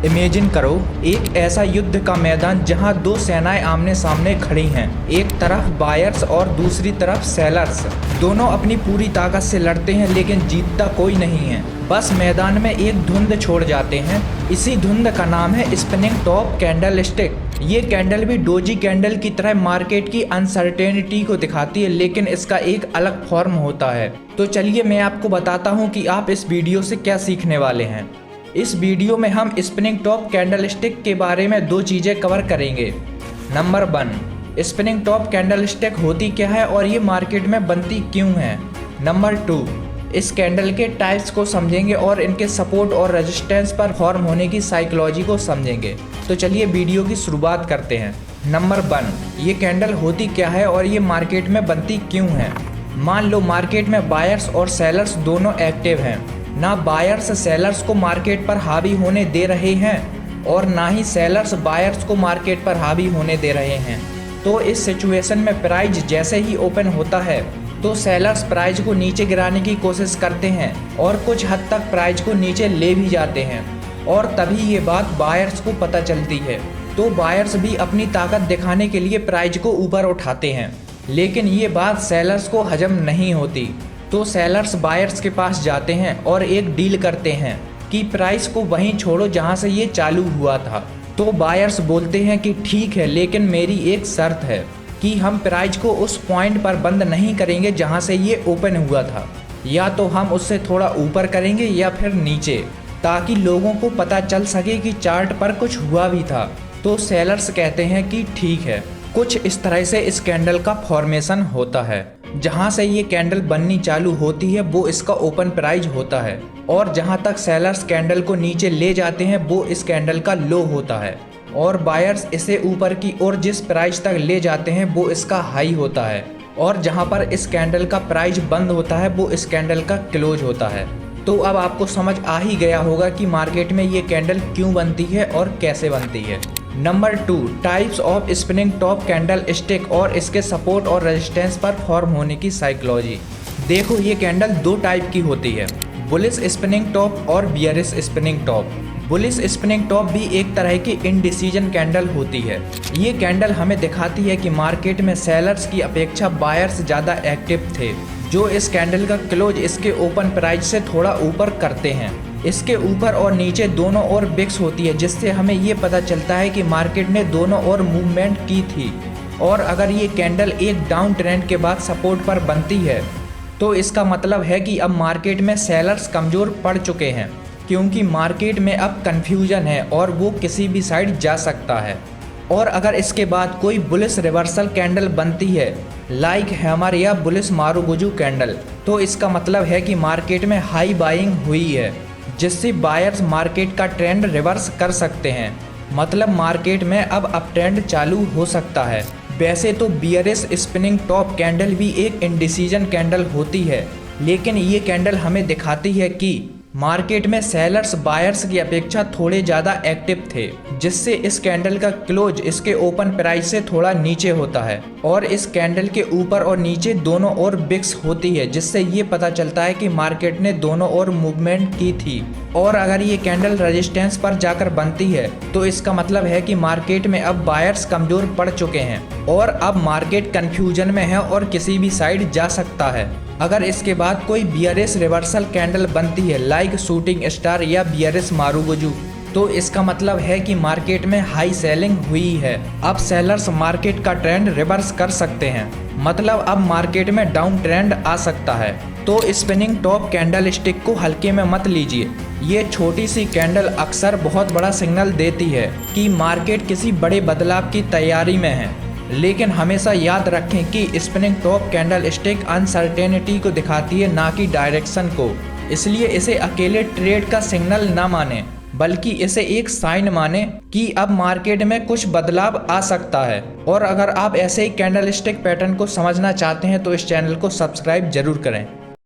Imagine करो एक ऐसा युद्ध का मैदान जहां दो सेनाएं आमने सामने खड़ी हैं। एक तरफ बायर्स और दूसरी तरफ सेलर्स। दोनों अपनी पूरी ताकत से लड़ते हैं लेकिन जीतता कोई नहीं है। बस मैदान में एक धुंध छोड़ जाते हैं। इसी धुंध का नाम है स्पिनिंग टॉप कैंडल स्टिक। ये कैंडल भी डोजी कैंडल की तरह मार्केट की अनसर्टेनिटी को दिखाती है, लेकिन इसका एक अलग फॉर्म होता है। तो चलिए मैं आपको बताता हूँ कि आप इस वीडियो से क्या सीखने वाले हैं। इस वीडियो में हम स्पिनिंग टॉप कैंडल स्टिक के बारे में दो चीज़ें कवर करेंगे। Number 1, spinning top candle stick होती क्या है और ये मार्केट में बनती क्यों है। नंबर 2, इस कैंडल के टाइप्स को समझेंगे और इनके सपोर्ट और रेजिस्टेंस पर फॉर्म होने की साइकोलॉजी को समझेंगे। तो चलिए वीडियो की शुरुआत करते हैं। नंबर 1, ये कैंडल होती क्या है और ये मार्केट में बनती क्यों है। मान लो मार्केट में बायर्स और सेलर्स दोनों एक्टिव हैं। ना बायर्स सेलर्स को मार्केट पर हावी होने दे रहे हैं और ना ही सेलर्स बायर्स को मार्केट पर हावी होने दे रहे हैं। तो इस सिचुएशन में प्राइस जैसे ही ओपन होता है तो सेलर्स प्राइस को नीचे गिराने की कोशिश करते हैं और कुछ हद तक प्राइस को नीचे ले भी जाते हैं और तभी ये बात बायर्स को पता चलती है। तो बायर्स भी अपनी ताकत दिखाने के लिए प्राइस को ऊपर उठाते हैं, लेकिन ये बात सेलर्स को हजम नहीं होती। तो सेलर्स बायर्स के पास जाते हैं और एक डील करते हैं कि प्राइस को वहीं छोड़ो जहां से ये चालू हुआ था। तो बायर्स बोलते हैं कि ठीक है, लेकिन मेरी एक शर्त है कि हम प्राइस को उस पॉइंट पर बंद नहीं करेंगे जहां से ये ओपन हुआ था, या तो हम उससे थोड़ा ऊपर करेंगे या फिर नीचे, ताकि लोगों को पता चल सके कि चार्ट पर कुछ हुआ भी था। तो सेलर्स कहते हैं कि ठीक है। कुछ इस तरह से इस कैंडल का फॉर्मेशन होता है। जहां से ये कैंडल बननी चालू होती है वो इसका ओपन प्राइस होता है और जहां तक सेलर्स कैंडल को नीचे ले जाते हैं वो इस कैंडल का लो होता है और बायर्स इसे ऊपर की ओर जिस प्राइस तक ले जाते हैं वो इसका हाई होता है और जहां पर इस कैंडल का प्राइस बंद होता है वो इस कैंडल का क्लोज होता है। तो अब आपको समझ आ ही गया होगा कि मार्केट में ये कैंडल क्यों बनती है और कैसे बनती है। Number 2, types of spinning top candle stick और इसके सपोर्ट और रेजिस्टेंस पर फॉर्म होने की साइकोलॉजी। देखो ये कैंडल दो टाइप की होती है, बुलिश स्पिनिंग टॉप और bearish spinning top. Bullish spinning top भी एक तरह की इंडिसीजन कैंडल होती है। ये कैंडल हमें दिखाती है कि मार्केट में सेलर्स की अपेक्षा बायर्स ज़्यादा एक्टिव थे, जो इस कैंडल का क्लोज इसके ओपन प्राइस से थोड़ा ऊपर करते हैं। इसके ऊपर और नीचे दोनों ओर बिक्स होती है, जिससे हमें ये पता चलता है कि मार्केट ने दोनों ओर मूवमेंट की थी। और अगर ये कैंडल एक डाउन ट्रेंड के बाद सपोर्ट पर बनती है तो इसका मतलब है कि अब मार्केट में सेलर्स कमज़ोर पड़ चुके हैं, क्योंकि मार्केट में अब कन्फ्यूजन है और वो किसी भी साइड जा सकता है। और अगर इसके बाद कोई बुलिश रिवर्सल कैंडल बनती है लाइक हैमर या बुलिश मारुगुजू कैंडल, तो इसका मतलब है कि मार्केट में हाई बाइंग हुई है, जिससे बायर्स मार्केट का ट्रेंड रिवर्स कर सकते हैं। मतलब मार्केट में अब अप ट्रेंड चालू हो सकता है। वैसे तो बियरिश स्पिनिंग टॉप कैंडल भी एक इंडिसीजन कैंडल होती है, लेकिन ये कैंडल हमें दिखाती है कि मार्केट में सेलर्स बायर्स की अपेक्षा थोड़े ज़्यादा एक्टिव थे, जिससे इस कैंडल का क्लोज इसके ओपन प्राइस से थोड़ा नीचे होता है और इस कैंडल के ऊपर और नीचे दोनों ओर बिक्स होती है, जिससे ये पता चलता है कि मार्केट ने दोनों ओर मूवमेंट की थी। और अगर ये कैंडल रेजिस्टेंस पर जाकर बनती है तो इसका मतलब है कि मार्केट में अब बायर्स कमज़ोर पड़ चुके हैं और अब मार्केट कन्फ्यूजन में है और किसी भी साइड जा सकता है। अगर इसके बाद कोई बियरिश रिवर्सल कैंडल बनती है लाइक शूटिंग स्टार या बियरिश मारुगुजू, तो इसका मतलब है कि मार्केट में हाई सेलिंग हुई है। अब सेलर्स मार्केट का ट्रेंड रिवर्स कर सकते हैं, मतलब अब मार्केट में डाउन ट्रेंड आ सकता है। तो स्पिनिंग टॉप कैंडल स्टिक को हल्के में मत लीजिए। ये छोटी सी कैंडल अक्सर बहुत बड़ा सिग्नल देती है कि मार्केट किसी बड़े बदलाव की तैयारी में है, लेकिन हमेशा याद रखें कि spinning top candle stick uncertainty को दिखाती है, ना कि डायरेक्शन को। इसलिए इसे अकेले ट्रेड का सिग्नल ना माने, बल्कि इसे एक साइन माने कि अब मार्केट में कुछ बदलाव आ सकता है। और अगर आप ऐसे ही कैंडल स्टिक पैटर्न को समझना चाहते हैं तो इस चैनल को सब्सक्राइब जरूर करें।